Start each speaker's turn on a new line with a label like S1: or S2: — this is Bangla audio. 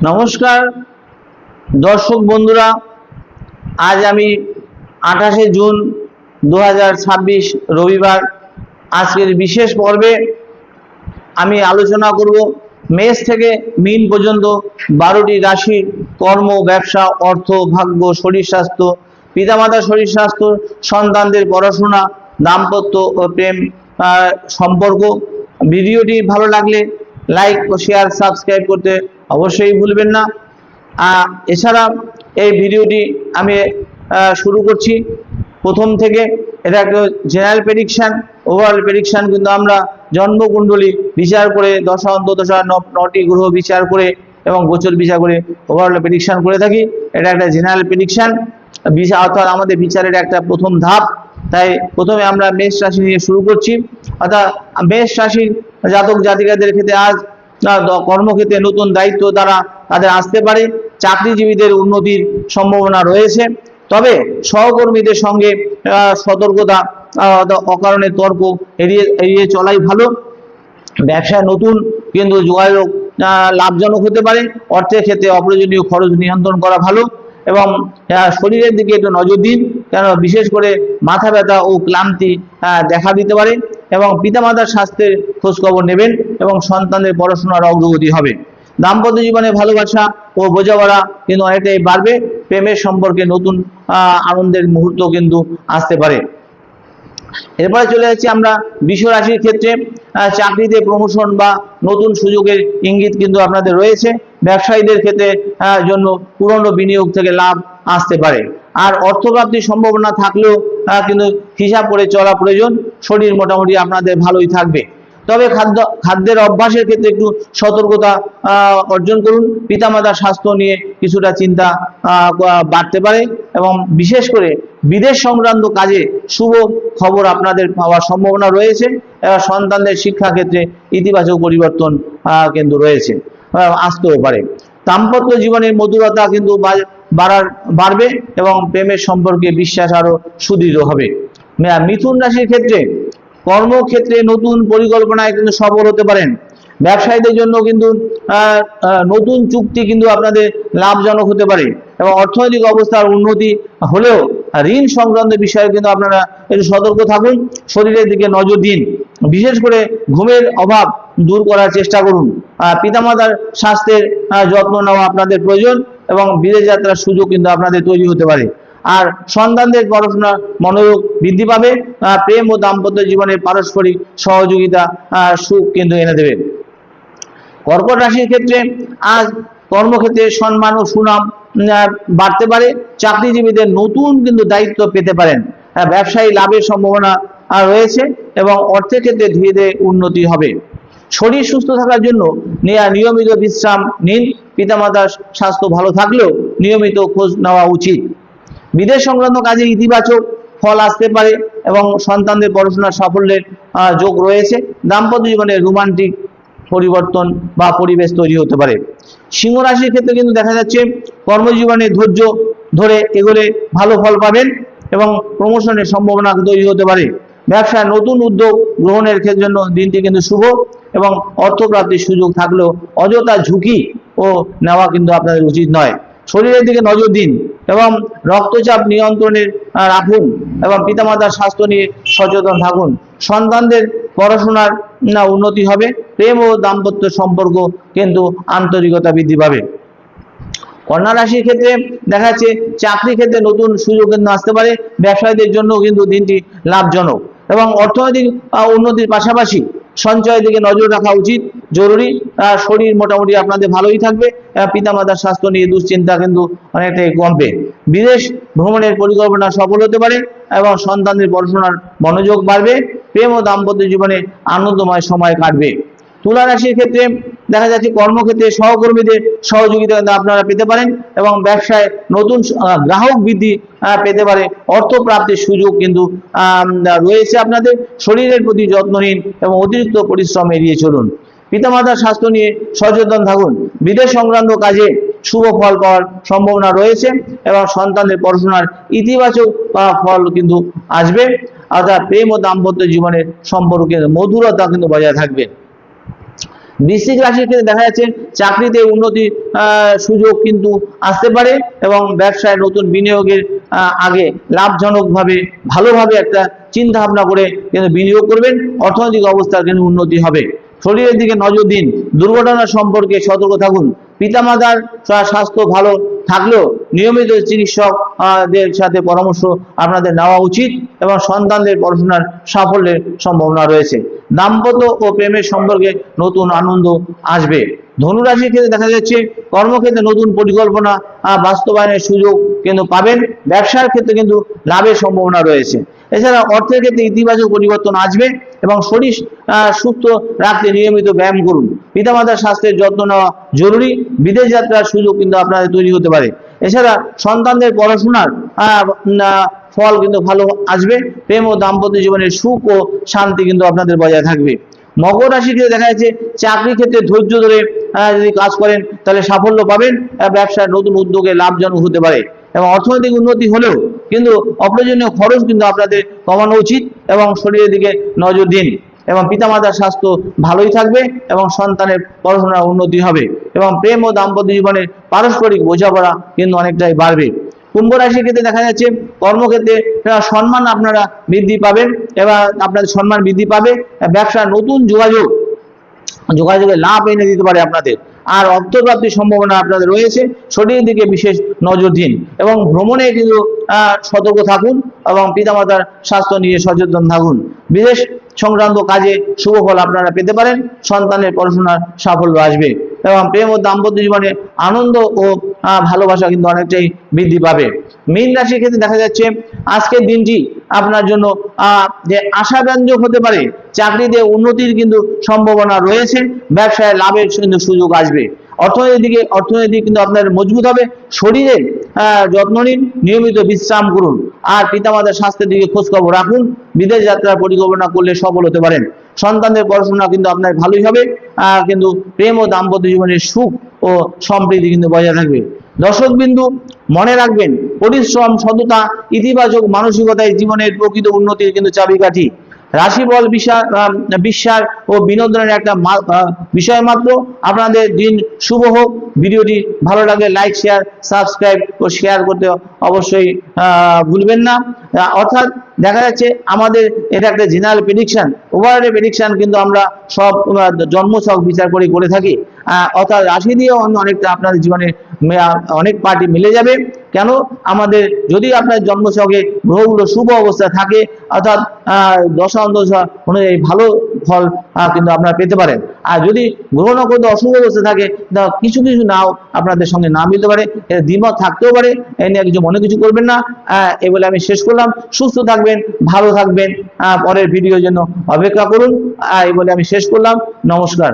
S1: নমস্কার দর্শক বন্ধুরা, আজ আমি 28শে জুন 2026 রবিবার আজকের বিশেষ পর্বে আমি আলোচনা করব মেষ থেকে মীন পর্যন্ত 12টি রাশির কর্ম, ব্যবসা, অর্থ, ভাগ্য, শরীর স্বাস্থ্য, পিতামাতার শরীর স্বাস্থ্য, সন্তানদের পড়াশোনা, দাম্পত্য ও প্রেম সম্পর্ক। ভিডিওটি ভালো লাগলে লাইক ও শেয়ার, সাবস্ক্রাইব করতে অবশ্যই ভুলবেন না। এছাড়া এই ভিডিওটি আমি শুরু করছি প্রথম থেকে। এটা একটা জেনারেল প্রেডিকশন, ওভারঅল প্রেডিকশন, কিন্তু আমরা জন্মকুণ্ডলী বিচার করে, দশা অন্তর্দশা 9টি গ্রহ বিচার করে এবং গোচর বিচার করে ওভারঅল প্রেডিকশন করে থাকি। এটা একটা জেনারেল প্রেডিকশন, অর্থাৎ আমাদের বিচারের একটা প্রথম ধাপ। তাই প্রথমে আমরা মেষ রাশি নিয়ে শুরু করছি। অর্থাৎ মেষ রাশির জাতক জাতিকাদের ক্ষেত্রে আজ কর্মক্ষেত্রে নতুন দায়িত্ব দ্বারা তাদের আসতে পারে। চাকরিজীবীদের উন্নতির সম্ভাবনা রয়েছে, তবে সহকর্মীদের সঙ্গে সতর্কতা, অকারণে তর্ক এড়িয়ে চলাই ভালো। ব্যবসায় নতুন কিন্তু যোগাযোগ লাভজনক হতে পারে। অর্থের ক্ষেত্রে অপ্রয়োজনীয় খরচ নিয়ন্ত্রণ করা ভালো এবং শরীরের দিকে একটু নজর দিন, কেন বিশেষ করে মাথা ব্যথা ও ক্লান্তি দেখা দিতে পারে। এবং পিতামাতার স্বাস্থ্যের খোঁজখবর নেবেন এবং সন্তানদের পড়াশোনার অগ্রগতি হবে। দাম্পত্য জীবনে ভালোবাসা ও বোঝাপড়া কিন্তু অনেকটাই বাড়বে। প্রেমের সম্পর্কে নতুন আনন্দের মুহূর্ত কিন্তু আসতে পারে। এরপরে চলে যাচ্ছি আমরা বৃষ রাশির ক্ষেত্রে। চাকরিতে প্রমোশন বা নতুন সুযোগের ইঙ্গিত কিন্তু আপনাদের রয়েছে। ব্যবসায়ীদের ক্ষেত্রে জন্য পুরনো বিনিয়োগ থেকে লাভ আসতে পারে। আর অর্থপ্রাপ্তির সম্ভাবনা থাকলেও কিন্তু হিসাব করে চলা প্রয়োজন। শরীর মোটামুটি আপনাদের ভালোই থাকবে, তবে খাদ্যের অভ্যাসের ক্ষেত্রে একটু সতর্কতা অর্জন করুন। পিতামাতার স্বাস্থ্য নিয়ে কিছুটা চিন্তা বাড়তে পারে এবং বিশেষ করে বিদেশ সংক্রান্ত কাজে শুভ খবর আপনাদের পাওয়ার সম্ভাবনা রয়েছে। সন্তানদের শিক্ষা ক্ষেত্রে ইতিবাচক পরিবর্তন কিন্তু রয়েছে, আসতেও পারে। দাম্পত্য জীবনের মধুরতা কিন্তু বাড়বে এবং প্রেমের সম্পর্কে বিশ্বাস আরো সুদৃঢ় হবে। মিথুন রাশির ক্ষেত্রে কর্মক্ষেত্রে নতুন পরিকল্পনায় কিন্তু সফল হতে পারেন। ব্যবসায়ীদের জন্য কিন্তু নতুন চুক্তি কিন্তু আপনাদের লাভজনক হতে পারে এবং অর্থনৈতিক অবস্থার উন্নতি হলেও ঋণ সংক্রান্ত বিষয়ে কিন্তু আপনারা একটু সতর্ক থাকুন। শরীরের দিকে নজর দিন, বিশেষ করে ঘুমের অভাব দূর করার চেষ্টা করুন। পিতামাতার স্বাস্থ্যের যত্ন নেওয়া আপনাদের প্রয়োজন এবং বিদেশ যাত্রার সুযোগ কিন্তু আপনাদের তৈরি হতে পারে। আর সন্তানদের পড়াশোনার মনোযোগ বৃদ্ধি পাবে। প্রেম ও দাম্পত্য জীবনের পারস্পরিক সহযোগিতা সুখ কিন্তু এনে দেবে। কর্কট রাশির ক্ষেত্রে আজ কর্মক্ষেত্রে সম্মান ও সুনাম বাড়তে পারে। চাকরিজীবীদের নতুন কিন্তু দায়িত্ব পেতে পারেন। ব্যবসায়ী লাভের সম্ভাবনা রয়েছে এবং অর্থের ক্ষেত্রে ধীরে ধীরে উন্নতি হবে। শরীর সুস্থ থাকার জন্য নিয়মিত বিশ্রাম নিন। পিতামাতার স্বাস্থ্য ভালো থাকলেও নিয়মিত খোঁজ নেওয়া উচিত। বিদেশ সংক্রান্ত কাজে ইতিবাচক ফল আসতে পারে এবং সন্তানদের পড়াশোনার সাফল্যের যোগ রয়েছে। দাম্পত্য জীবনে রোমান্টিক পরিবর্তন বা পরিবেশ তৈরি হতে পারে। সিংহ রাশির ক্ষেত্রে কিন্তু দেখা যাচ্ছে কর্মজীবনে ধৈর্য ধরে এগোলে ভালো ফল পাবেন এবং প্রমোশনের সম্ভাবনা তৈরি হতে পারে। ব্যবসায় নতুন উদ্যোগ গ্রহণের ক্ষেত্রে জন্য দিনটি কিন্তু শুভ এবং অর্থপ্রাপ্তির সুযোগ থাকলেও অযথা ঝুঁকি ও নেওয়া কিন্তু আপনাদের উচিত নয়। শরীরের দিকে নজর দিন এবং রক্তচাপ নিয়ন্ত্রণে রাখুন এবং পিতামাতার স্বাস্থ্য নিয়ে সচেতন থাকুন। সন্তানদের পড়াশোনার উন্নতি হবে। প্রেম ও দাম্পত্য সম্পর্ক কিন্তু আন্তরিকতা বৃদ্ধি পাবে। কন্যা রাশির ক্ষেত্রে দেখা যাচ্ছে চাকরি ক্ষেত্রে নতুন সুযোগ কিন্তু আসতে পারে। ব্যবসায়ীদের জন্য কিন্তু দিনটি লাভজনক এবং অর্থনৈতিক উন্নতির পাশাপাশি সঞ্চয়ের দিকে নজর রাখা উচিত, জরুরি। শরীর মোটামুটি আপনাদের ভালোই থাকবে। পিতামাতার স্বাস্থ্য নিয়ে দুশ্চিন্তা কিন্তু অনেকটাই কমবে। বিদেশ ভ্রমণের পরিকল্পনা সফল হতে পারে এবং সন্তানদের পড়াশোনার মনোযোগ বাড়বে। প্রেম ও দাম্পত্য জীবনে আনন্দময় সময় কাটবে। তুলা রাশির ক্ষেত্রে দেখা যাচ্ছে কর্মক্ষেত্রে সহকর্মীদের সহযোগিতা আপনারা পেতে পারেন এবং ব্যবসায় নতুন গ্রাহক বৃদ্ধি পেতে পারে। অর্থ প্রাপ্তির সুযোগ কিন্তু রয়েছে আপনাদের। শরীরের প্রতি যত্ন নিন এবং অতিরিক্ত পরিশ্রম এড়িয়ে চলুন। পিতামাতার স্বাস্থ্য নিয়ে সচেতন থাকুন। বিদেশ সংক্রান্ত কাজে শুভ ফল পাওয়ার সম্ভাবনা রয়েছে এবং সন্তানদের পড়াশোনার ইতিবাচক ফল কিন্তু আসবে। অর্থাৎ প্রেম ও দাম্পত্য জীবনের সম্পর্কের মধুরতা কিন্তু বজায় থাকবে। বৃশ্চিক রাশির ক্ষেত্রে দেখা যাচ্ছে চাকরিতে উন্নতি সুযোগ কিন্তু আসতে পারে এবং ব্যবসায় নতুন বিনিয়োগের আগে লাভজনকভাবে ভালোভাবে একটা চিন্তা ভাবনা করে কিন্তু বিনিয়োগ করবেন, অর্থনৈতিক অবস্থার কিন্তু উন্নতি হবে। শরীরের দিকে নজর দিন, দুর্ঘটনা সম্পর্কে সতর্ক থাকুন। পিতামাতার স্বাস্থ্য ভালো থাকলেও নিয়মিত চিকিৎসকদের সাথে পরামর্শ আপনাদের নেওয়া উচিত এবং সন্তানদের পড়াশোনার সাফল্যের সম্ভাবনা রয়েছে। দাম্পত্য ও প্রেমের সম্পর্কে নতুন আনন্দ আসবে। ধনুরাশির ক্ষেত্রে দেখা যাচ্ছে কর্মক্ষেত্রে নতুন পরিকল্পনা বাস্তবায়নের সুযোগ কিন্তু পাবেন। ব্যবসার ক্ষেত্রে কিন্তু লাভের সম্ভাবনা রয়েছে। এছাড়া অর্থের ক্ষেত্রে ইতিবাচক পরিবর্তন আসবে এবং শরীর সুস্থ রাখতে নিয়মিত ব্যায়াম করুন। পিতামাতার স্বাস্থ্যের যত্ন নেওয়া জরুরি। বিদেশ যাত্রার সুযোগ কিন্তু আপনাদের তৈরি হতে পারে। এছাড়া সন্তানদের পড়াশোনার ফল কিন্তু ভালো আসবে। প্রেম ও দাম্পত্য জীবনের সুখ ও শান্তি কিন্তু আপনাদের বজায় থাকবে। মকর রাশি ক্ষেত্রে দেখা যাচ্ছে চাকরি ক্ষেত্রে ধৈর্য ধরে যদি কাজ করেন তাহলে সাফল্য পাবেন। ব্যবসার নতুন উদ্যোগে লাভজনক হতে পারে এবং অর্থনৈতিক উন্নতি হলেও কিন্তু অপ্রয়োজনীয় খরচ কিন্তু আপনাদের কমানো উচিত এবং শরীরের দিকে নজর দিন এবং পিতামাতার স্বাস্থ্য ভালোই থাকবে এবং সন্তানের পড়াশোনার উন্নতি হবে এবং প্রেম ও দাম্পত্য জীবনের পারস্পরিক বোঝাপড়া কিন্তু অনেকটাই বাড়বে। কুম্ভ রাশির ক্ষেত্রে দেখা যাচ্ছে কর্মক্ষেত্রে সম্মান আপনারা বৃদ্ধি পাবেন এবং আপনাদের সম্মান বৃদ্ধি পাবে। ব্যবসার নতুন যোগাযোগে লাভ এনে দিতে পারে আপনাদের। আর অর্থপ্রাপ্তির সম্ভাবনা আপনাদের রয়েছে। শরীরের দিকে বিশেষ নজর দিন এবং ভ্রমণে কিন্তু সতর্ক থাকুন এবং পিতামাতার স্বাস্থ্য নিয়ে সচেতন থাকুন। বিদেশ সংক্রান্ত কাজে শুভ ফল আপনারা পেতে পারেন। সন্তানের পড়াশোনার সাফল্য আসবে এবং প্রেম ও দাম্পত্য জীবনে আনন্দ ও ভালোবাসা কিন্তু অনেকটাই বৃদ্ধি পাবে। মীন রাশির ক্ষেত্রে দেখা যাচ্ছে আজকের দিনটি আপনার জন্য যে আশাব্যঞ্জক হতে পারে। চাকরিতে উন্নতির কিন্তু সম্ভাবনা রয়েছে। ব্যবসায় লাভের কিন্তু সুযোগ আসবে। অর্থনৈতিক কিন্তু আপনার মজবুত হবে। শরীরের যত্ন নিন, নিয়মিত বিশ্রাম করুন আর পিতামাতার স্বাস্থ্যের দিকে খোঁজখবর রাখুন। বিদেশ যাত্রার পরিকল্পনা করলে সফল হতে পারেন। সন্তানদের পড়াশোনা কিন্তু আপনার ভালোই হবে। কিন্তু প্রেম ও দাম্পত্য জীবনের সুখ ও সম্প্রীতি কিন্তু বজায় থাকবে। দর্শক বিন্দু, মনে রাখবেন পরিশ্রম, সততা, ইতিবাচক মানসিকতায় জীবনের প্রকৃত উন্নতির কিন্তু চাবিকাঠি। রাশিফল বিশ্বাস ও বিনোদনের একটা বিষয় মাত্র। আপনাদের দিন শুভ হোক। ভিডিওটি ভালো লাগলে লাইক, শেয়ার, সাবস্ক্রাইব ও শেয়ার করতে অবশ্যই ভুলবেন না। অর্থাৎ দেখা যাচ্ছে আমাদের এটা একটা জেনারেল প্রেডিকশন, ওভারঅল প্রেডিকশন কিন্তু আমরা সব জন্মছক বিচার করে থাকি। অর্থাৎ রাশি দিয়েও অনেকটা আপনাদের জীবনে অনেক পার্টি মিলে যাবে। কেন? আমাদের যদি আপনার জন্মছকে গ্রহগুলো শুভ অবস্থায় থাকে অর্থাৎ দশা অন্তর্দশা অনুযায়ী ভালো ফল কিন্তু আপনারা পেতে পারেন। আর যদি গ্রহ নক্ষত্র অশুভ অবস্থায় থাকে কিছু নাও আপনাদের সঙ্গে না মিলতে পারে, দ্বিমত থাকতেও পারে। এ নিয়ে মনে কিছু করবেন না। এই বলে আমি শেষ করলাম। সুস্থ থাকবেন, ভালো থাকবেন, পরের ভিডিওর জন্য অপেক্ষা করুন। এই বলে আমি শেষ করলাম। নমস্কার।